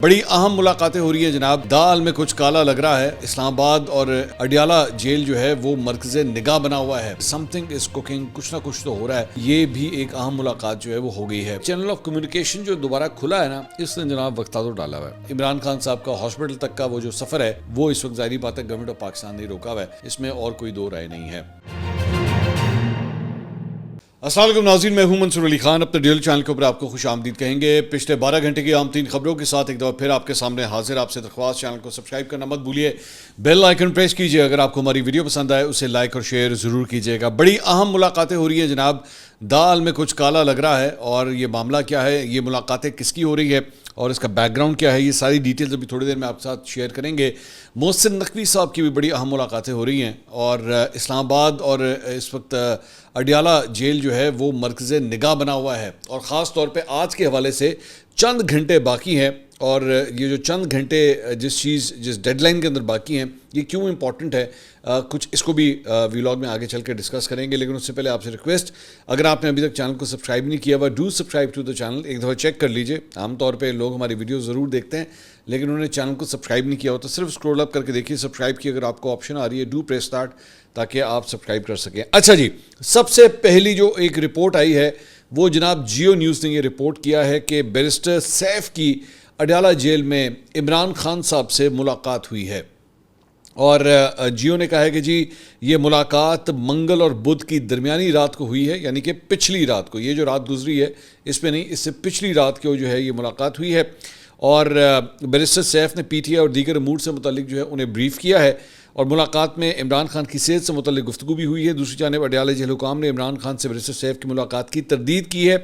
بڑی اہم ملاقاتیں ہو رہی ہیں جناب. دال میں کچھ کالا لگ رہا ہے. اسلام آباد اور اڈیالہ جیل جو ہے وہ مرکز نگاہ بنا ہوا ہے. سم تھنگ از کوکنگ، کچھ نہ کچھ تو ہو رہا ہے. یہ بھی ایک اہم ملاقات جو ہے وہ ہو گئی ہے. چینل آف کمیونیکیشن جو دوبارہ کھلا ہے نا، اس نے جناب وقتہ تو ڈالا ہوا ہے. عمران خان صاحب کا ہاسپٹل تک کا وہ جو سفر ہے وہ اس وقت ظاہری بات ہے گورنمنٹ آف پاکستان نے روکا ہوا ہے. اس میں اور کوئی دو رائے نہیں ہے. السلام علیکم ناظرین، میں ہوں منصور علی خان. اپنے ڈیل چینل کے اوپر آپ کو خوش آمدید کہیں گے. پچھلے 12 گھنٹے کی عام ترین خبروں کے ساتھ ایک دفعہ پھر آپ کے سامنے حاضر. آپ سے درخواست، چینل کو سبسکرائب کرنا مت بھولیے، بیل آئیکن پریس کیجیے. اگر آپ کو ہماری ویڈیو پسند آئے اسے لائک اور شیئر ضرور کیجیے گا. بڑی اہم ملاقاتیں ہو رہی ہیں جناب. دال میں کچھ کالا لگ رہا ہے، اور یہ معاملہ کیا ہے، یہ ملاقاتیں کس کی ہو رہی ہے اور اس کا بیک گراؤنڈ کیا ہے، یہ ساری ڈیٹیلز ابھی تھوڑی دیر میں آپ کے ساتھ شیئر کریں گے. محسن نقوی صاحب کی بھی بڑی اہم ملاقاتیں ہو رہی ہیں، اور اسلام آباد اور اس وقت اڈیالہ جیل جو ہے وہ مرکز نگاہ بنا ہوا ہے. اور خاص طور پہ آج کے حوالے سے چند گھنٹے باقی ہیں، اور یہ جو چند گھنٹے جس ڈیڈ لائن کے اندر باقی ہیں، یہ کیوں امپورٹنٹ ہے، کچھ اس کو بھی ویلاگ میں آگے چل کے ڈسکس کریں گے. لیکن اس سے پہلے آپ سے ریکویسٹ، اگر آپ نے ابھی تک چینل کو سبسکرائب نہیں کیا ہوا، do subscribe to the channel. ایک دفعہ چیک کر لیجئے. عام طور پہ لوگ ہماری ویڈیو ضرور دیکھتے ہیں لیکن انہوں نے چینل کو سبسکرائب نہیں کیا ہو، تو صرف اسکرول اپ کر کے دیکھیے سبسکرائب کی. اگر آپ کو آپشن آ رہی ہے ڈو پریس اسٹارٹ، تاکہ آپ سبسکرائب کر سکیں. اچھا جی، سب سے پہلی جو ایک رپورٹ آئی ہے وہ جناب جیو نیوز نے یہ رپورٹ کیا ہے کہ بیرسٹر سیف کی اڈیالہ جیل میں عمران خان صاحب سے ملاقات ہوئی ہے. اور جیو نے کہا ہے کہ جی یہ ملاقات منگل اور بدھ کی درمیانی رات کو ہوئی ہے، یعنی کہ پچھلی رات کو. یہ جو رات گزری ہے اس پہ نہیں، اس سے پچھلی رات کو جو ہے یہ ملاقات ہوئی ہے. اور بیرسٹر سیف نے پی ٹی آئی اور دیگر امور سے متعلق جو ہے انہیں بریف کیا ہے. اور ملاقات میں عمران خان کی صحت سے متعلق گفتگو بھی ہوئی ہے. دوسری جانب اڈیالہ جیل حکام نے عمران خان سے بیرسٹر سیف کی ملاقات کی تردید کی ہے.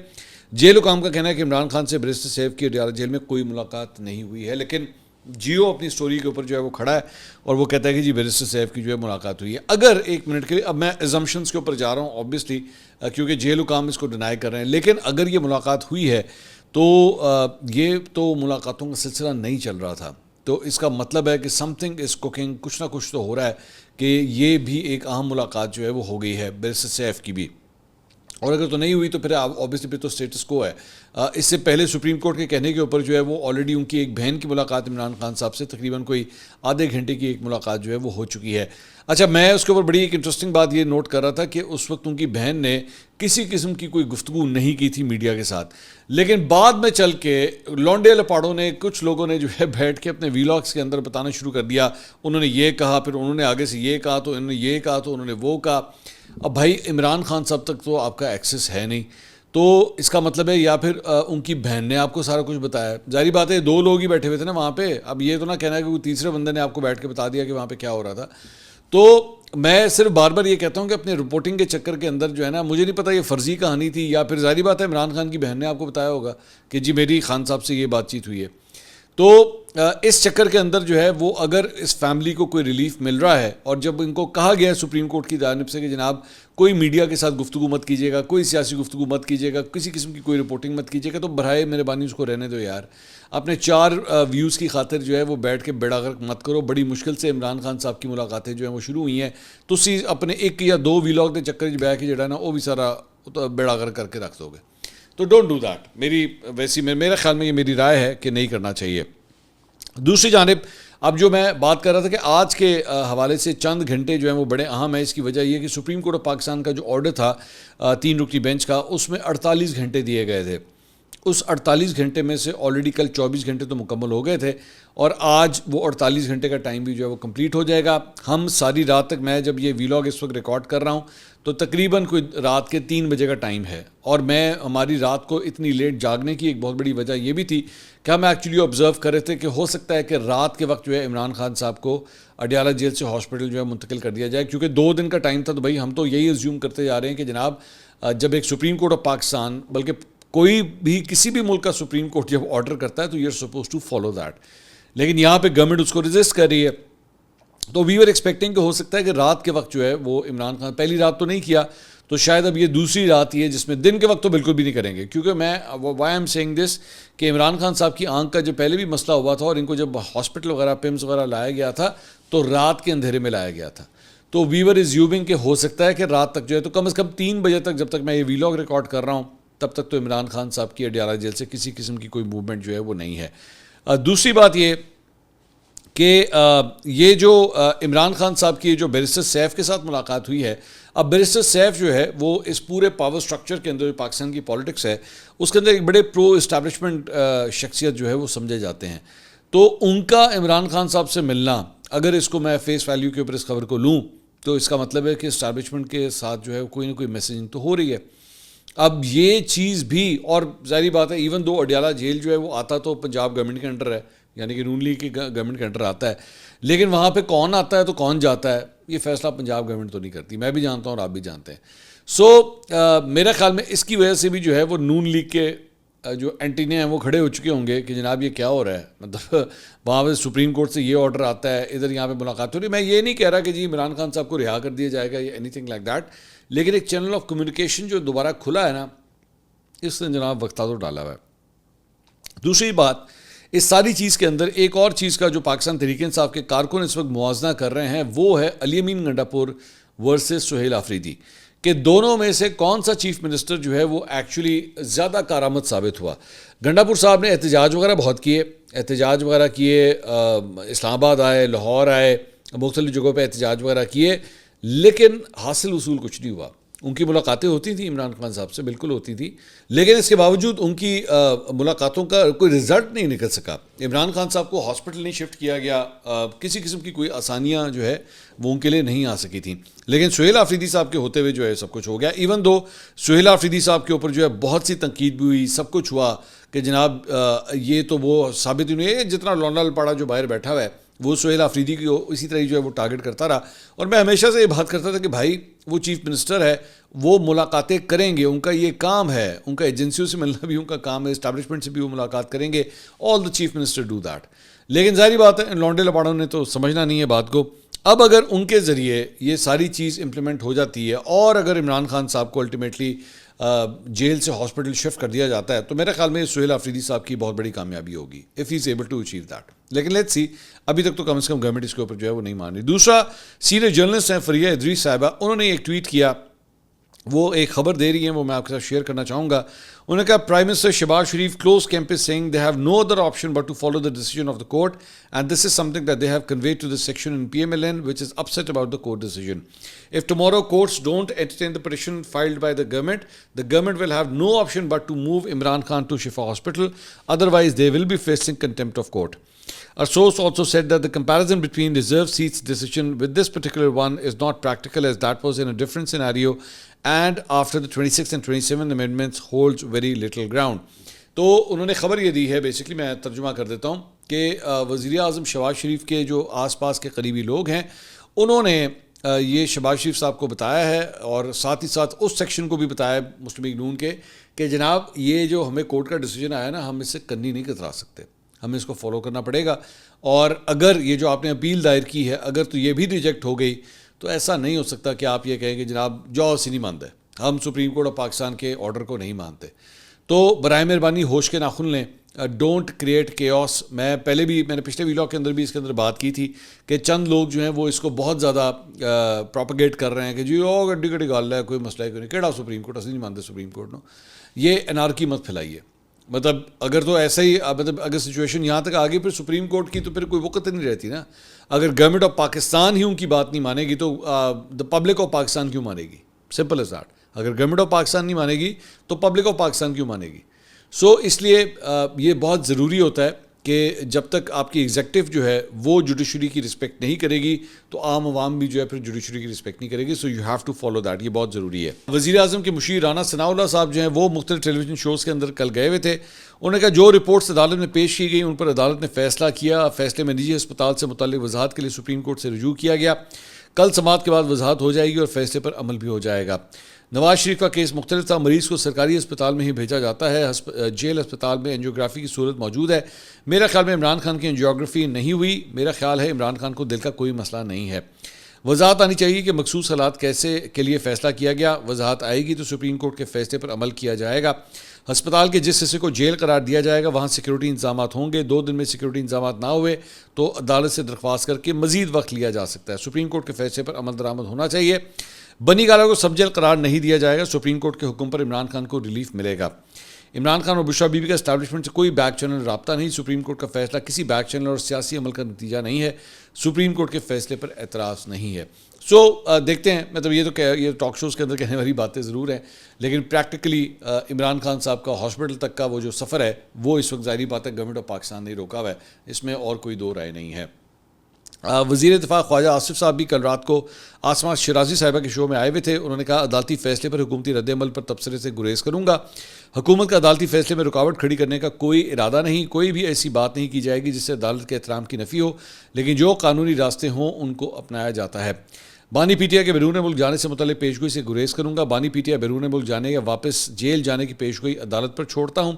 جیل حکام کا کہنا ہے کہ عمران خان سے بیرسٹر سیف کی اڈیالہ جیل میں کوئی ملاقات نہیں ہوئی ہے. لیکن جیو اپنی سٹوری کے اوپر جو ہے وہ کھڑا ہے اور وہ کہتا ہے کہ جی بیرسٹر سیف کی جو ہے ملاقات ہوئی ہے. اگر ایک منٹ کے لیے، اب میں ایزمپشنز کے اوپر جا رہا ہوں آبویسلی، کیونکہ جیل حکام اس کو ڈینائی کر رہے ہیں، لیکن اگر یہ ملاقات ہوئی ہے تو یہ تو ملاقاتوں کا سلسلہ نہیں چل رہا تھا. تو اس کا مطلب ہے کہ سم تھنگ از کوکنگ، کچھ نہ کچھ تو ہو رہا ہے کہ یہ بھی ایک اہم ملاقات جو ہے وہ ہو گئی ہے بیرسٹر سیف کی بھی. اور اگر تو نہیں ہوئی تو پھر آبویسلی پھر تو اسٹیٹس کو ہے. اس سے پہلے سپریم کورٹ کے کہنے کے اوپر جو ہے وہ آلریڈی ان کی ایک بہن کی ملاقات عمران خان صاحب سے تقریباً کوئی آدھے گھنٹے کی ایک ملاقات جو ہے وہ ہو چکی ہے. اچھا، میں اس کے اوپر بڑی ایک انٹرسٹنگ بات یہ نوٹ کر رہا تھا کہ اس وقت ان کی بہن نے کسی قسم کی کوئی گفتگو نہیں کی تھی میڈیا کے ساتھ. لیکن بعد میں چل کے لونڈے لپاڑوں نے، کچھ لوگوں نے جو ہے بیٹھ کے اپنے ویلاگس کے اندر بتانا شروع کر دیا. انہوں نے یہ کہا، پھر انہوں نے آگے سے یہ کہا، تو انہوں نے یہ کہا، تو انہوں نے وہ کہا. اب بھائی عمران خان صاحب تک تو آپ کا ایکسس ہے نہیں، تو اس کا مطلب ہے یا پھر ان کی بہن نے آپ کو سارا کچھ بتایا. ظاہری بات ہے دو لوگ ہی بیٹھے ہوئے تھے نا وہاں پہ. اب یہ تو نہ کہنا ہے کہ وہ تیسرے بندے نے آپ کو بیٹھ کے بتا دیا کہ وہاں پہ کیا ہو رہا تھا. تو میں صرف بار بار یہ کہتا ہوں کہ اپنے رپورٹنگ کے چکر کے اندر جو ہے نا، مجھے نہیں پتا یہ فرضی کہانی تھی یا پھر ظاہری بات ہے عمران خان کی بہن نے آپ کو بتایا ہوگا کہ جی میری خان صاحب سے یہ بات چیت ہوئی ہے. تو اس چکر کے اندر جو ہے وہ اگر اس فیملی کو کوئی ریلیف مل رہا ہے، اور جب ان کو کہا گیا ہے سپریم کورٹ کی جانب سے کہ جناب کوئی میڈیا کے ساتھ گفتگو مت کیجیے گا، کوئی سیاسی گفتگو مت کیجیے گا، کسی قسم کی کوئی رپورٹنگ مت کیجیے گا، تو برائے مہربانی اس کو رہنے دو یار. اپنے 4 ویوز کی خاطر جو ہے وہ بیٹھ کے بیڑا غرق مت کرو. بڑی مشکل سے عمران خان صاحب کی ملاقاتیں جو ہیں وہ شروع ہوئی ہیں. تو اپنے 1 یا 2 ویلاگ کے چکر بہ کے جڑا نا وہ بھی سارا بیڑا غرق کر کے رکھ دو گے. تو ڈونٹ ڈو دیٹ. میرے خیال میں یہ میری رائے ہے کہ نہیں کرنا چاہیے. دوسری جانب اب جو میں بات کر رہا تھا کہ آج کے حوالے سے چند گھنٹے جو ہیں وہ بڑے اہم ہیں. اس کی وجہ یہ کہ سپریم کورٹ آف پاکستان کا جو آرڈر تھا 3 رکنی بینچ کا، اس میں 48 گھنٹے دیے گئے تھے. اس 48 گھنٹے میں سے آلریڈی کل 24 گھنٹے تو مکمل ہو گئے تھے، اور آج وہ 48 گھنٹے کا ٹائم بھی جو ہے وہ کمپلیٹ ہو جائے گا. ہم ساری رات تک، میں جب یہ ویلاگ اس وقت ریکارڈ کر رہا ہوں تو تقریباً کوئی رات کے 3 بجے کا ٹائم ہے. اور ہماری رات کو اتنی لیٹ جاگنے کی ایک بہت بڑی وجہ یہ بھی تھی کہ ہم ایکچولی آبزرو کر رہے تھے کہ ہو سکتا ہے کہ رات کے وقت جو ہے عمران خان صاحب کو اڈیالہ جیل سے ہاسپٹل جو ہے منتقل کر دیا جائے. کیونکہ 2 دن کا ٹائم تھا، تو بھائی ہم تو یہی ایزیوم کرتے جا رہے ہیں کہ جناب جب ایک سپریم کورٹ آف پاکستان، بلکہ کوئی بھی کسی بھی ملک کا سپریم کورٹ جب آرڈر کرتا ہے تو you are suppose to follow that. لیکن یہاں پہ گورنمنٹ اس کو ریزسٹ کر رہی ہے. تو وی ور ایکسپیکٹنگ کہ ہو سکتا ہے کہ رات کے وقت جو ہے وہ عمران خان، پہلی رات تو نہیں کیا، تو شاید اب یہ دوسری رات ہی ہے جس میں دن کے وقت تو بالکل بھی نہیں کریں گے. کیونکہ میں وائی ایم سیئنگ دس کہ عمران خان صاحب کی آنکھ کا جو پہلے بھی مسئلہ ہوا تھا، اور ان کو جب ہاسپٹل وغیرہ پیمز وغیرہ لایا گیا تھا تو رات کے اندھیرے میں لایا گیا تھا. تو وی ور ایزیومنگ کہ ہو سکتا ہے کہ رات تک جو ہے، تو کم از کم 3 بجے تک جب تک میں یہ ویلاگ ریکارڈ کر رہا ہوں تب تک تو عمران خان صاحب کی اڈیالہ جیل سے کسی قسم کی کوئی موومنٹ جو ہے وہ نہیں ہے. دوسری بات یہ کہ یہ جو عمران خان صاحب کی جو بیرسٹر سیف کے ساتھ ملاقات ہوئی ہے، اب بیرسٹر سیف جو ہے وہ اس پورے پاور سٹرکچر کے اندر جو پاکستان کی پالیٹکس ہے اس کے اندر ایک بڑے پرو اسٹیبلشمنٹ شخصیت جو ہے وہ سمجھے جاتے ہیں. تو ان کا عمران خان صاحب سے ملنا، اگر اس کو میں فیس ویلیو کے اوپر اس خبر کو لوں تو اس کا مطلب ہے کہ اسٹیبلشمنٹ کے ساتھ جو ہے کوئی نہ کوئی میسیجنگ تو ہو رہی ہے. اب یہ چیز بھی، اور ظاہری بات ہے ایون دو اڈیالہ جیل جو ہے وہ آتا تو پنجاب گورنمنٹ کے انڈر ہے، یعنی کہ نون لیگ کی گورنمنٹ کے انڈر آتا ہے، لیکن وہاں پہ کون آتا ہے تو کون جاتا ہے یہ فیصلہ پنجاب گورنمنٹ تو نہیں کرتی. میں بھی جانتا ہوں اور آپ بھی جانتے ہیں. میرا خیال میں اس کی وجہ سے بھی جو ہے وہ نون لیگ کے جو اینٹینے ہیں وہ کھڑے ہو چکے ہوں گے کہ جناب یہ کیا ہو رہا ہے. مطلب وہاں پہ سپریم کورٹ سے یہ آرڈر آتا ہے، ادھر یہاں پہ ملاقات ہو رہی ہے. میں یہ نہیں کہہ رہا کہ جی عمران خان صاحب کو رہا کر دیا جائے گا یا اینی تھنگ لائک دیٹ، لیکن ایک چینل آف کمیونیکیشن جو دوبارہ کھلا ہے نا، اس نے جناب وقتہ تو ڈالا ہوا ہے. دوسری بات، اس ساری چیز کے اندر ایک اور چیز کا جو پاکستان تحریک انصاف کے کارکن اس وقت موازنہ کر رہے ہیں وہ ہے علی امین گنڈا پور ورسز سہیل آفریدی، کہ دونوں میں سے کون سا چیف منسٹر جو ہے وہ ایکچولی زیادہ کارآمد ثابت ہوا. گنڈا پور صاحب نے احتجاج وغیرہ بہت کیے، اسلام آباد آئے، لاہور آئے، مختلف جگہوں پہ احتجاج وغیرہ کیے، لیکن حاصل وصول کچھ نہیں ہوا. ان کی ملاقاتیں ہوتی تھیں عمران خان صاحب سے، بالکل ہوتی تھیں، لیکن اس کے باوجود ان کی ملاقاتوں کا کوئی رزلٹ نہیں نکل سکا. عمران خان صاحب کو ہاسپٹل نہیں شفٹ کیا گیا، کسی قسم کی کوئی آسانیاں جو ہے وہ ان کے لیے نہیں آ سکی تھیں. لیکن سہیل آفریدی صاحب کے ہوتے ہوئے جو ہے سب کچھ ہو گیا. ایون دو سہیل آفریدی صاحب کے اوپر جو ہے بہت سی تنقید بھی ہوئی، سب کچھ ہوا کہ جناب یہ تو وہ ثابت ہی نہیں ہے، جتنا لونڈا لپاڑا جو باہر بیٹھا ہوا ہے وہ سہیل آفریدی کی اسی طرح جو ہے وہ ٹارگٹ کرتا رہا. اور میں ہمیشہ سے یہ بات کرتا تھا کہ بھائی وہ چیف منسٹر ہے، وہ ملاقاتیں کریں گے، ان کا یہ کام ہے، ان کا ایجنسیوں سے ملنا بھی ان کا کام ہے، اسٹیبلشمنٹ سے بھی وہ ملاقات کریں گے. آل دا چیف منسٹر ڈو دیٹ. لیکن ظاہری بات ہے لونڈے لپاڑوں نے تو سمجھنا نہیں ہے بات کو. اب اگر ان کے ذریعے یہ ساری چیز امپلیمنٹ ہو جاتی ہے اور اگر عمران خان صاحب کو الٹیمیٹلی جیل سے ہاسپٹل شفٹ کر دیا جاتا ہے تو میرے خیال میں سہیل آفریدی صاحب کی بہت بڑی کامیابی ہوگی if he is able to achieve that. لیکن لیٹس سی، ابھی تک تو کم از کم گورنمنٹ اس کے اوپر جو ہے وہ نہیں مان رہی. دوسرا، سینئر جرنلسٹ ہیں فریہ ادریس صاحبہ، انہوں نے ایک ٹویٹ کیا، وہ ایک خبر دے رہی ہیں، وہ میں آپ کے ساتھ شیئر کرنا چاہوں گا. انہوں نے کہا prime minister Shehbaz Sharif close camps seeing they have no other option but to follow the decision of the court and this is something that they have conveyed to the section in PMLN which is upset about the court decision. If tomorrow courts don't entertain the petition filed by the government will have no option but to move Imran Khan to Shifa Hospital, otherwise they will be facing contempt of court. A source also said that the comparison between reserved seats decision with this particular one is not practical as that was in a different scenario and after the 26th and 27th amendments holds very little ground. تو انہوں نے خبر یہ دی ہے، basically میں ترجمہ کر دیتا ہوں، کہ وزیر اعظم شہباز شریف کے جو آس پاس کے قریبی لوگ ہیں انہوں نے یہ شہباز شریف صاحب کو بتایا ہے اور ساتھ ہی ساتھ اس سیکشن کو بھی بتایا ہے مسلم لیگ نون کے کہ جناب یہ جو ہمیں کورٹ کا ڈیسیجن آیا نا، ہم اس سے کنی نہیں کترا سکتے، ہمیں اس کو فالو کرنا پڑے گا. اور اگر یہ جو آپ نے اپیل دائر کی ہے اگر تو یہ بھی ریجیکٹ ہو گئی تو ایسا نہیں ہو سکتا کہ آپ یہ کہیں کہ جناب جو سی نہیں مانتے، ہم سپریم کورٹ آف پاکستان کے آرڈر کو نہیں مانتے. تو برائے مہربانی ہوش کے ناخن لیں، ڈونٹ کریٹ کیوس. میں نے پچھلے ویلاگ کے اندر بھی اس کے اندر بات کی تھی کہ چند لوگ جو ہیں وہ اس کو بہت زیادہ پروپیگیٹ کر رہے ہیں کہ جی او گڈی گڈی گل ہے، کوئی مسئلہ کوئی نہیں، کہڑا سپریم کورٹ، اسی نہیں مانتے سپریم کورٹ نو. یہ انارکی مت پھیلائیے. مطلب اگر تو ایسا ہی اگر سچویشن یہاں تک آ گئی پھر سپریم کورٹ کی تو پھر کوئی وقت نہیں رہتی نا. اگر گورنمنٹ آف پاکستان ہی ان کی بات نہیں مانے گی تو دا پبلک آف پاکستان کیوں مانے گی؟ Simple is that. اگر گورنمنٹ آف پاکستان نہیں مانے گی تو پبلک آف پاکستان کیوں مانے گی؟ اس لیے یہ بہت ضروری ہوتا ہے کہ جب تک آپ کی ایگزیکٹو جو ہے وہ جوڈیشری کی رسپیکٹ نہیں کرے گی تو عام عوام بھی جو ہے پھر جوڈیشری کی رسپیکٹ نہیں کرے گی. So you have to follow that. یہ بہت ضروری ہے. وزیر اعظم کے مشیر رانا ثناء اللہ صاحب جو ہیں وہ مختلف ٹیلی ویژن شوز کے اندر کل گئے ہوئے تھے. انہوں نے کہا جو رپورٹس عدالت میں پیش کی گئی ان پر عدالت نے فیصلہ کیا. فیصلے میں نجی ہسپتال سے متعلق وضاحت کے لیے سپریم کورٹ سے رجوع کیا گیا. کل سماعت کے بعد وضاحت ہو جائے گی اور فیصلے پر عمل بھی ہو جائے گا. نواز شریف کا کیس مختلف تھا. مریض کو سرکاری ہسپتال میں ہی بھیجا جاتا ہے. جیل ہسپتال میں انجیوگرافی کی صورت موجود ہے. میرا خیال میں عمران خان کی انجیوگرافی نہیں ہوئی. میرا خیال ہے عمران خان کو دل کا کوئی مسئلہ نہیں ہے. وضاحت آنی چاہیے کہ مخصوص حالات کیسے کے لیے فیصلہ کیا گیا. وضاحت آئے گی تو سپریم کورٹ کے فیصلے پر عمل کیا جائے گا. ہسپتال کے جس حصے کو جیل قرار دیا جائے گا وہاں سیکورٹی انتظامات ہوں گے. 2 دن میں سیکورٹی انتظامات نہ ہوئے تو عدالت سے درخواست کر کے مزید وقت لیا جا سکتا ہے. سپریم کورٹ کے فیصلے پر عمل درآمد ہونا چاہیے. بنی گالہ کو سب جیل قرار نہیں دیا جائے گا. سپریم کورٹ کے حکم پر عمران خان کو ریلیف ملے گا. عمران خان اور بشرا بی بی کا اسٹیبلشمنٹ سے کوئی بیک چینل رابطہ نہیں. سپریم کورٹ کا فیصلہ کسی بیک چینل اور سیاسی عمل کا نتیجہ نہیں ہے. سپریم کورٹ کے فیصلے پر اعتراض نہیں ہے. دیکھتے ہیں, مطلب یہ ٹاک شوز کے اندر کہنے والی باتیں ضرور ہیں, لیکن پریکٹیکلی عمران خان صاحب کا ہاسپٹل تک کا وہ جو سفر ہے وہ اس وقت ظاہری بات ہے گورنمنٹ آف پاکستان نے روکا ہوا ہے, اس میں اور کوئی دو رائے نہیں ہے. وزیر دفاع خواجہ آصف صاحب بھی کل رات کو آسما شرازی صاحبہ کے شو میں آئے ہوئے تھے. انہوں نے کہا عدالتی فیصلے پر حکومتی رد عمل پر تبصرے سے گریز کروں گا. حکومت کا عدالتی فیصلے میں رکاوٹ کھڑی کرنے کا کوئی ارادہ نہیں. کوئی بھی ایسی بات نہیں کی جائے گی جس سے عدالت کے احترام کی نفی ہو, لیکن جو قانونی راستے ہوں ان کو اپنایا جاتا ہے. بانی پی ٹی آئی کے بیرون ملک جانے سے متعلق پیشگوئی سے گریز کروں گا. بانی پی ٹی آئی بیرون ملک جانے یا واپس جیل جانے کی پیشگوئی عدالت پر چھوڑتا ہوں.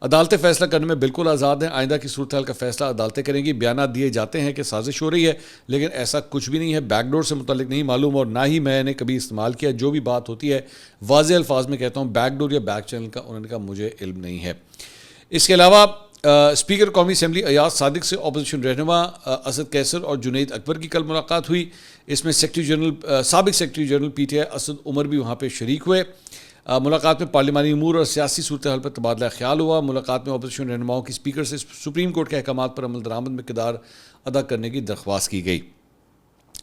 عدالتیں فیصلہ کرنے میں بالکل آزاد ہیں. آئندہ کی صورتحال کا فیصلہ عدالتیں کریں گی. بیانات دیے جاتے ہیں کہ سازش ہو رہی ہے, لیکن ایسا کچھ بھی نہیں ہے. بیک ڈور سے متعلق نہیں معلوم اور نہ ہی میں نے کبھی استعمال کیا. جو بھی بات ہوتی ہے واضح الفاظ میں کہتا ہوں, بیک ڈور یا بیک چینل کا انہوں نے کہا مجھے علم نہیں ہے. اس کے علاوہ اسپیکر قومی اسمبلی ایاز صادق سے اپوزیشن رہنما اسد کیسر اور جنید اکبر کی کل ملاقات ہوئی. اس میں سابق secretary general P T I Asad Umar بھی وہاں پہ شریک ہوئے. ملاقات میں پارلیمانی امور اور سیاسی صورتحال پر تبادلہ خیال ہوا. ملاقات میں اپوزیشن رہنماؤں کی اسپیکر سے سپریم کورٹ کے احکامات پر عمل درآمد میں کردار ادا کرنے کی درخواست کی گئی.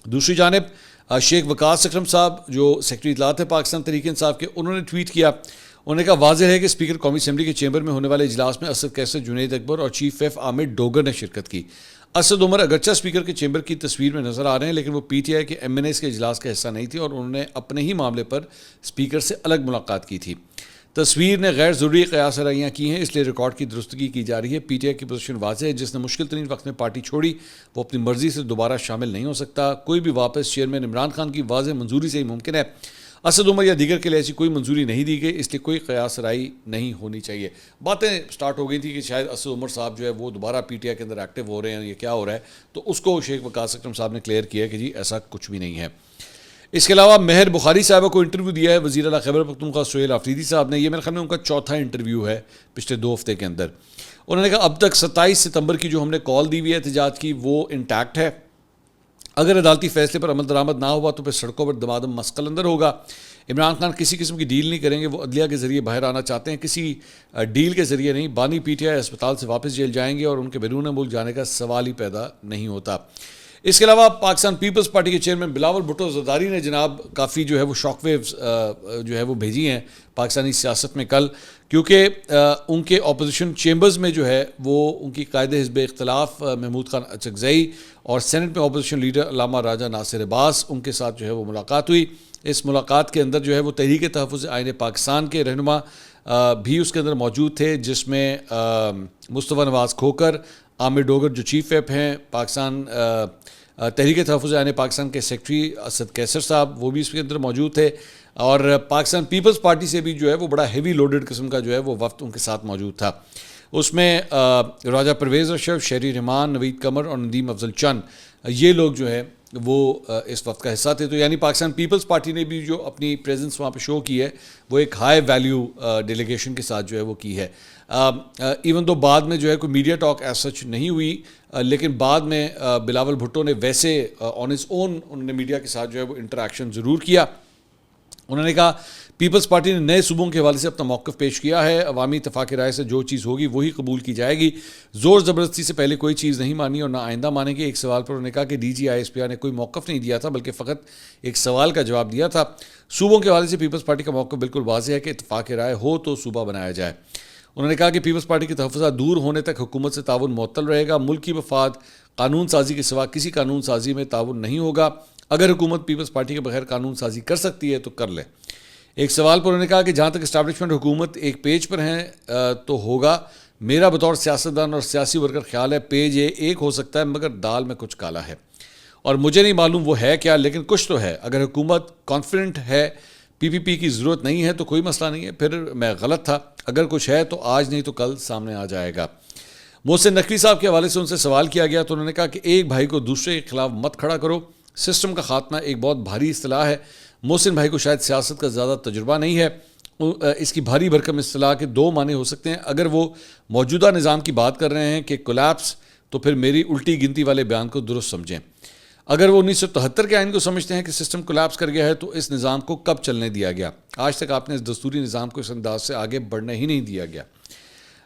دوسری جانب شیخ وقاص اکرم صاحب جو سیکرٹری اطلاعات ہیں پاکستان تحریک انصاف کے, انہوں نے ٹویٹ کیا. انہوں نے کہا واضح ہے کہ اسپیکر قومی اسمبلی کے چیمبر میں ہونے والے اجلاس میں اسد کیسر, جنید اکبر اور چیف ویپ عامر ڈوگر نے شرکت کی. اسد عمر اگرچہ اسپیکر کے چیمبر کی تصویر میں نظر آ رہے ہیں, لیکن وہ پی ٹی آئی کے ایم این ایز کے اجلاس کا حصہ نہیں تھی اور انہوں نے اپنے ہی معاملے پر اسپیکر سے الگ ملاقات کی تھی. تصویر نے غیر ضروری قیاس آرائیاں کی ہیں, اس لیے ریکارڈ کی درستگی کی جا رہی ہے. پی ٹی آئی کی پوزیشن واضح ہے, جس نے مشکل ترین وقت میں پارٹی چھوڑی وہ اپنی مرضی سے دوبارہ شامل نہیں ہو سکتا. کوئی بھی واپس چیئرمین عمران خان کی واضح منظوری سے ہی ممکن ہے. اسد عمر یا دیگر کے لیے ایسی کوئی منظوری نہیں دی گئی, اس لیے کوئی قیاس آرائی نہیں ہونی چاہیے. باتیں سٹارٹ ہو گئی تھی کہ شاید اسد عمر صاحب جو ہے وہ دوبارہ پی ٹی آئی کے اندر ایکٹیو ہو رہے ہیں, یہ کیا ہو رہا ہے, تو اس کو شیخ وقاص اکرم صاحب نے کلیئر کیا کہ جی ایسا کچھ بھی نہیں ہے. اس کے علاوہ مہر بخاری صاحبہ کو انٹرویو دیا ہے وزیر اعلیٰ خیبر پختونخوا سہیل آفریدی صاحب نے. یہ میرے خیال میں ان کا چوتھا انٹرویو ہے پچھلے 2 ہفتے کے اندر. انہوں نے کہا اب تک 27 ستمبر کی جو ہم نے کال دی ہوئی ہے احتجاج کی وہ انٹیکٹ ہے. اگر عدالتی فیصلے پر عمل درآمد نہ ہوا تو پھر سڑکوں پر دمادم مسقل اندر ہوگا. عمران خان کسی قسم کی ڈیل نہیں کریں گے, وہ عدلیہ کے ذریعے باہر آنا چاہتے ہیں, کسی ڈیل کے ذریعے نہیں. بانی پی ٹی آئی اسپتال سے واپس جیل جائیں گے اور ان کے بیرون ملک جانے کا سوال ہی پیدا نہیں ہوتا. اس کے علاوہ پاکستان پیپلز پارٹی کے چیئرمین بلاول بھٹو زرداری نے جناب کافی جو ہے وہ شاک ویوز جو ہے وہ بھیجی ہیں پاکستانی سیاست میں کل, کیونکہ ان کے اپوزیشن چیمبرز میں جو ہے وہ ان کی قائد حزب اختلاف محمود خان اچکزئی اور سینٹ میں اپوزیشن لیڈر علامہ راجہ ناصر عباس, ان کے ساتھ جو ہے وہ ملاقات ہوئی. اس ملاقات کے اندر جو ہے وہ تحریک تحفظ آئین پاکستان کے رہنما بھی اس کے اندر موجود تھے, جس میں مصطفیٰ نواز کھوکر, عامر ڈوگر جو چیف ویپ ہیں پاکستان تحریک تحفظ آئین پاکستان کے سیکرٹری اسد کیسر صاحب, وہ بھی اس کے اندر موجود تھے, اور پاکستان پیپلز پارٹی سے بھی جو ہے وہ بڑا ہیوی لوڈڈ قسم کا جو ہے وہ وفد ان کے ساتھ موجود تھا. اس میں راجہ پرویز اشرف, شہری رحمان, نوید قمر اور ندیم افضل چند, یہ لوگ جو ہے وہ اس وقت کا حصہ تھے. تو یعنی پاکستان پیپلز پارٹی نے بھی جو اپنی پریزنس وہاں پہ شو کی ہے وہ ایک ہائی ویلیو ڈیلیگیشن کے ساتھ جو ہے وہ کی ہے. ایون دو بعد میں جو ہے کوئی میڈیا ٹاک ایز سچ نہیں ہوئی, لیکن بعد میں بلاول بھٹو نے ویسے آن ہز اون انہوں نے میڈیا کے ساتھ جو ہے وہ انٹریکشن ضرور کیا. انہوں نے کہا پیپلز پارٹی نے نئے صوبوں کے حوالے سے اپنا موقف پیش کیا ہے, عوامی اتفاق رائے سے جو چیز ہوگی وہی قبول کی جائے گی. زور زبردستی سے پہلے کوئی چیز نہیں مانی اور نہ آئندہ مانیں گے. ایک سوال پر انہوں نے کہا کہ D G I S P R نے کوئی موقف نہیں دیا تھا بلکہ فقط ایک سوال کا جواب دیا تھا. صوبوں کے حوالے سے پیپلز پارٹی کا موقف بالکل واضح ہے کہ اتفاق رائے ہو تو صوبہ بنایا جائے. انہوں نے کہا کہ پیپلز پارٹی کے تحفظات دور ہونے تک حکومت سے تعاون معطل رہے گا. ملکی مفاد قانون سازی کے سوا کسی قانون سازی میں تعاون نہیں ہوگا. اگر حکومت پیپلز پارٹی کے بغیر قانون سازی کر سکتی ہے تو کر لے. ایک سوال پر انہوں نے کہا کہ جہاں تک اسٹیبلشمنٹ حکومت ایک پیج پر ہیں تو ہوگا. میرا بطور سیاستدان اور سیاسی ورکر خیال ہے پیج ایک ہو سکتا ہے مگر دال میں کچھ کالا ہے اور مجھے نہیں معلوم وہ ہے کیا, لیکن کچھ تو ہے. اگر حکومت کانفیڈنٹ ہے پی پی پی کی ضرورت نہیں ہے تو کوئی مسئلہ نہیں ہے, پھر میں غلط تھا. اگر کچھ ہے تو آج نہیں تو کل سامنے آ جائے گا. محسن نقوی صاحب کے حوالے سے ان سے سوال کیا گیا تو انہوں نے کہا کہ ایک بھائی کو دوسرے کے خلاف مت کھڑا کرو. سسٹم کا خاتمہ ایک بہت بھاری اصطلاح ہے. محسن بھائی کو شاید سیاست کا زیادہ تجربہ نہیں ہے. اس کی بھاری بھرکم اصطلاح کے 2 معنی ہو سکتے ہیں. اگر وہ موجودہ نظام کی بات کر رہے ہیں کہ کولیپس, تو پھر میری الٹی گنتی والے بیان کو درست سمجھیں. اگر وہ 1973 کے آئین کو سمجھتے ہیں کہ سسٹم کولیپس کر گیا ہے تو اس نظام کو کب چلنے دیا گیا؟ آج تک آپ نے اس دستوری نظام کو اس انداز سے آگے بڑھنے ہی نہیں دیا گیا۔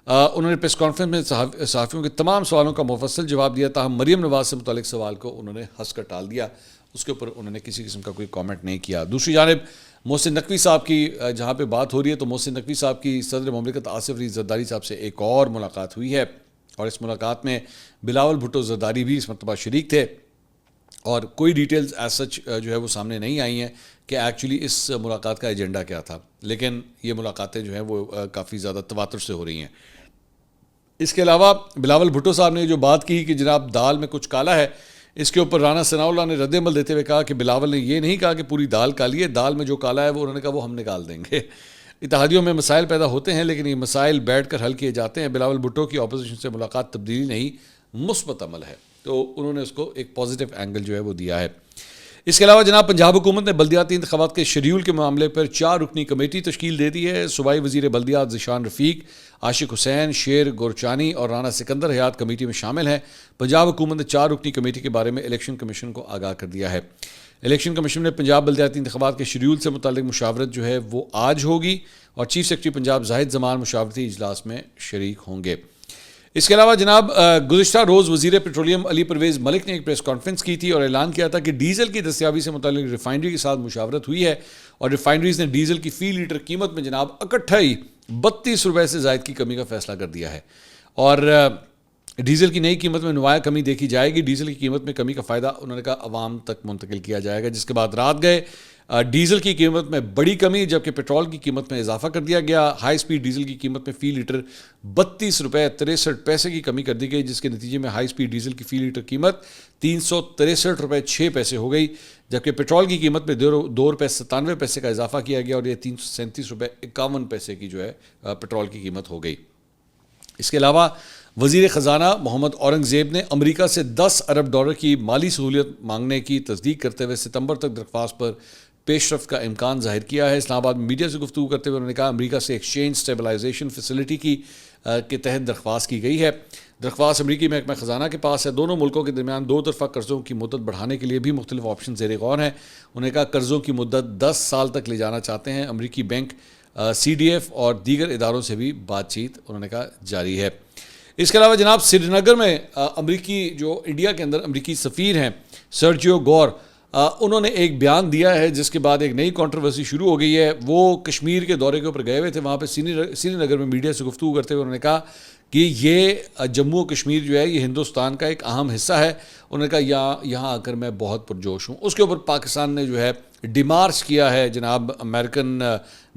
انہوں نے پریس کانفرنس میں صحافیوں کے تمام سوالوں کا مفصل جواب دیا، تاہم مریم نواز سے متعلق سوال کو انہوں نے ہنس کر ٹال دیا، اس کے اوپر انہوں نے کسی قسم کا کوئی کامنٹ نہیں کیا۔ دوسری جانب محسن نقوی صاحب کی جہاں پہ بات ہو رہی ہے تو محسن نقوی صاحب کی صدر مملکت آصف علی زرداری صاحب سے ایک اور ملاقات ہوئی ہے، اور اس ملاقات میں بلاول بھٹو زرداری بھی اس مرتبہ شریک تھے، اور کوئی ڈیٹیلز ایز سچ جو ہے وہ سامنے نہیں آئی ہیں کہ ایکچولی اس ملاقات کا ایجنڈا کیا تھا، لیکن یہ ملاقاتیں جو ہیں وہ کافی زیادہ تواتر سے ہو رہی ہیں۔ اس کے علاوہ بلاول بھٹو صاحب نے جو بات کی کہ جناب دال میں کچھ کالا ہے، اس کے اوپر رانا ثناء اللہ نے رد عمل دیتے ہوئے کہا کہ بلاول نے یہ نہیں کہا کہ پوری دال کالی ہے، دال میں جو کالا ہے وہ انہوں نے کہا وہ ہم نکال دیں گے۔ اتحادیوں میں مسائل پیدا ہوتے ہیں لیکن یہ مسائل بیٹھ کر حل کیے جاتے ہیں۔ بلاول بھٹو کی اپوزیشن سے ملاقات تبدیلی نہیں، مثبت عمل ہے، تو انہوں نے اس کو ایک پازیٹیو اینگل جو ہے وہ دیا ہے۔ اس کے علاوہ جناب پنجاب حکومت نے بلدیاتی انتخابات کے شیڈیول کے معاملے پر 4 رکنی کمیٹی تشکیل دے دی ہے۔ صوبائی وزیر بلدیات ذیشان رفیق، عاشق حسین، شیر گورچانی اور رانا سکندر حیات کمیٹی میں شامل ہیں۔ پنجاب حکومت نے 4 رکنی کمیٹی کے بارے میں الیکشن کمیشن کو آگاہ کر دیا ہے۔ الیکشن کمیشن نے پنجاب بلدیاتی انتخابات کے شیڈیول سے متعلق مشاورت جو ہے وہ آج ہوگی، اور چیف سیکرٹری پنجاب زاہد زمان مشاورتی اجلاس میں شریک ہوں گے۔ اس کے علاوہ جناب گزشتہ روز وزیر پیٹرولیم علی پرویز ملک نے ایک پریس کانفرنس کی تھی اور اعلان کیا تھا کہ ڈیزل کی دستیابی سے متعلق ریفائنری کے ساتھ مشاورت ہوئی ہے، اور ریفائنریز نے ڈیزل کی فی لیٹر قیمت میں جناب اکٹھا ہی 32 روپے سے زائد کی کمی کا فیصلہ کر دیا ہے، اور ڈیزل کی نئی قیمت میں نمایاں کمی دیکھی جائے گی۔ ڈیزل کی قیمت میں کمی کا فائدہ انہوں نے کہا عوام تک منتقل کیا جائے گا، جس کے بعد رات گئے ڈیزل کی قیمت میں بڑی کمی، جبکہ پیٹرول کی قیمت میں اضافہ کر دیا گیا۔ ہائی سپیڈ ڈیزل کی قیمت میں فی لیٹر 32 روپے 63 پیسے کی کمی کر دی گئی، جس کے نتیجے میں ہائی سپیڈ ڈیزل کی فی لیٹر قیمت 363 روپے 6 پیسے ہو گئی، جبکہ پیٹرول کی قیمت میں 2 روپے 97 پیسے کا اضافہ کیا گیا، اور یہ 337 روپے 51 پیسے کی جو ہے پیٹرول کی قیمت ہو گئی۔ اس کے علاوہ وزیر خزانہ محمد اورنگزیب نے امریکہ سے 10 ارب ڈالر کی مالی سہولت مانگنے کی تصدیق کرتے ہوئے ستمبر تک درخواست پر پیش رفت کا امکان ظاہر کیا ہے۔ اسلام آباد میں میڈیا سے گفتگو کرتے ہوئے انہوں نے کہا امریکہ سے ایکسچینج سٹیبلائزیشن فیسلٹی کے تحت درخواست کی گئی ہے۔ درخواست امریکی محکمہ خزانہ کے پاس ہے۔ دونوں ملکوں کے درمیان 2 طرفہ قرضوں کی مدت بڑھانے کے لیے بھی مختلف آپشن زیر غور ہیں۔ انہوں نے کہا قرضوں کی مدت 10 سال تک لے جانا چاہتے ہیں۔ امریکی بینک، سی ڈی ایف اور دیگر اداروں سے بھی بات چیت انہوں نے کہا جاری ہے۔ اس کے علاوہ جناب سری نگر میں امریکی جو انڈیا کے اندر امریکی سفیر ہیں سرجیو گور، انہوں نے ایک بیان دیا ہے جس کے بعد ایک نئی کنٹروورسی شروع ہو گئی ہے۔ وہ کشمیر کے دورے کے اوپر گئے ہوئے تھے، وہاں پہ سری نگر میں میڈیا سے گفتگو کرتے ہوئے انہوں نے کہا کہ یہ جموں و کشمیر جو ہے یہ ہندوستان کا ایک اہم حصہ ہے۔ انہوں نے کہا یہاں آ کر میں بہت پرجوش ہوں۔ اس کے اوپر پاکستان نے جو ہے ڈیمارچ کیا ہے جناب امریکن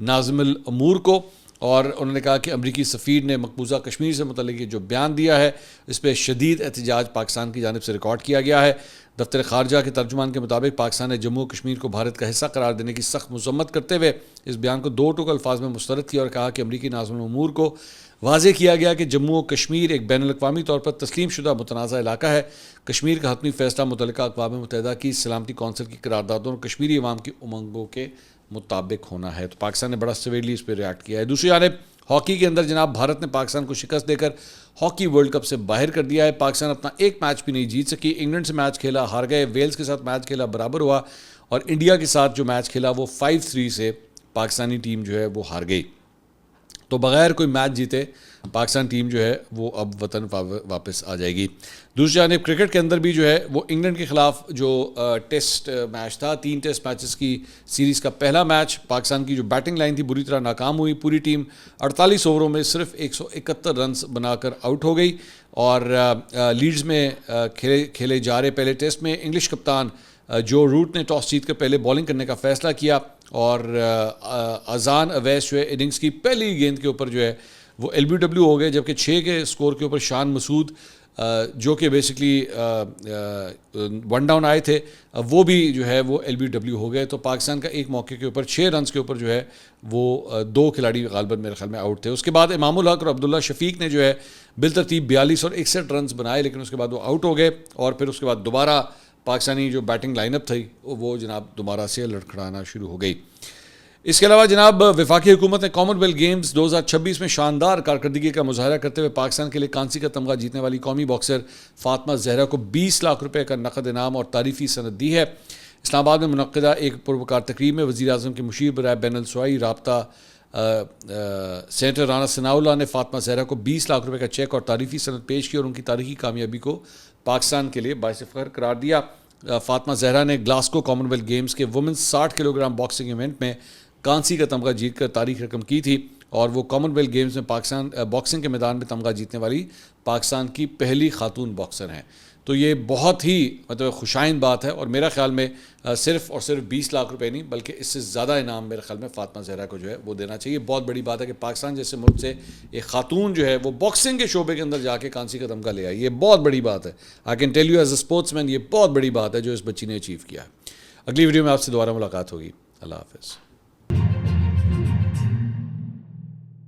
ناظم الامور کو، اور انہوں نے کہا کہ امریکی سفیر نے مقبوضہ کشمیر سے متعلق جو بیان دیا ہے اس پہ شدید احتجاج پاکستان کی جانب سے ریکارڈ کیا گیا ہے۔ دفتر خارجہ کے ترجمان کے مطابق پاکستان نے جموں و کشمیر کو بھارت کا حصہ قرار دینے کی سخت مذمت کرتے ہوئے اس بیان کو 2 ٹوک الفاظ میں مسترد کیا اور کہا کہ امریکی ناظم الامور کو واضح کیا گیا کہ جموں و کشمیر ایک بین الاقوامی طور پر تسلیم شدہ متنازع علاقہ ہے۔ کشمیر کا حتمی فیصلہ متعلقہ اقوام متحدہ کی سلامتی کونسل کی قراردادوں اور کشمیری عوام کی امنگوں کے مطابق ہونا ہے۔ تو پاکستان نے بڑا سویرلی اس پہ ریاکٹ کیا ہے۔ دوسری جانب ہاکی کے اندر جناب بھارت نے پاکستان کو شکست دے کر ہاکی ورلڈ کپ سے باہر کر دیا ہے۔ پاکستان اپنا ایک میچ بھی نہیں جیت سکی۔ انگلینڈ سے میچ کھیلا، ہار گئے۔ ویلز کے ساتھ میچ کھیلا، برابر ہوا، اور انڈیا کے ساتھ جو میچ کھیلا وہ 5-3 سے پاکستانی ٹیم جو ہے وہ ہار گئی۔ تو بغیر کوئی میچ جیتے پاکستان ٹیم جو ہے وہ اب وطن واپس آ جائے گی۔ دوسری جانب کرکٹ کے اندر بھی جو ہے وہ انگلینڈ کے خلاف جو ٹیسٹ میچ تھا، 3 ٹیسٹ میچز کی سیریز کا پہلا میچ، پاکستان کی جو بیٹنگ لائن تھی بری طرح ناکام ہوئی۔ پوری ٹیم 48 اووروں میں صرف 171 رنز بنا کر آؤٹ ہو گئی، اور لیڈز میں کھیلے جا رہے پہلے ٹیسٹ میں انگلش کپتان جو روٹ نے ٹاس جیت کر پہلے بالنگ کرنے کا فیصلہ کیا، اور اذان اویس جو ہے اننگز کی پہلی گیند کے اوپر جو ہے وہ ایل بی ڈبلیو ہو گئے، جبکہ 6 کے سکور کے اوپر شان مسعود جو کہ بیسکلی 1 ڈاؤن آئے تھے وہ بھی جو ہے وہ ایل بی ڈبلیو ہو گئے۔ تو پاکستان کا ایک موقع کے اوپر 6 رنز کے اوپر جو ہے وہ 2 کھلاڑی غالباً میرے خیال میں آؤٹ تھے۔ اس کے بعد امام الحق اور عبداللہ شفیق نے جو ہے بالترتیب 42 اور 61 رنز بنائے، لیکن اس کے بعد وہ آؤٹ ہو گئے، اور پھر اس کے بعد دوبارہ پاکستانی جو بیٹنگ لائن اپ تھی وہ جناب دوبارہ سے لڑکھڑانا شروع ہو گئی۔ اس کے علاوہ جناب وفاقی حکومت نے کامن ویلتھ گیمز 2026 میں شاندار کارکردگی کا مظاہرہ کرتے ہوئے پاکستان کے لیے کانسی کا تمغہ جیتنے والی قومی باکسر فاطمہ زہرا کو 20 لاکھ روپے کا نقد انعام اور تعریفی سند دی ہے. اسلام آباد میں منعقدہ ایک پروکار تقریب میں وزیر اعظم کے مشیر برائے بین الاضلاعی رابطہ سینیٹر رانا ثناء اللہ نے فاطمہ زہرا کو 20 لاکھ روپے کا چیک اور تعریفی سند پیش کی اور ان کی تاریخی کامیابی کو پاکستان کے لیے باعث فخر قرار دیا. فاطمہ زہرا نے گلاسکو کامن ویلتھ گیمز کے women's 60 kilo gram boxing event میں کانسی کا تمغہ جیت کر تاریخ رقم کی تھی اور وہ کامن ویلتھ گیمز میں پاکستان باکسنگ کے میدان میں تمغہ جیتنے والی پاکستان کی پہلی خاتون باکسر ہیں. تو یہ بہت ہی خوشائند بات ہے اور میرا خیال میں صرف اور صرف 20 لاکھ روپے نہیں بلکہ اس سے زیادہ انعام میرے خیال میں فاطمہ زہرا کو جو ہے وہ دینا چاہیے. بہت بڑی بات ہے کہ پاکستان جیسے ملک سے ایک خاتون جو ہے وہ باکسنگ کے شعبے کے اندر جا کے کانسی کا تمغہ لے آئی. یہ بہت بڑی بات ہے. I can tell you as a sportsman یہ بہت بڑی بات ہے جو اس بچی نے اچیو کیا ہے. اگلی ویڈیو میں آپ سے دوبارہ ملاقات ہوگی. اللہ حافظ.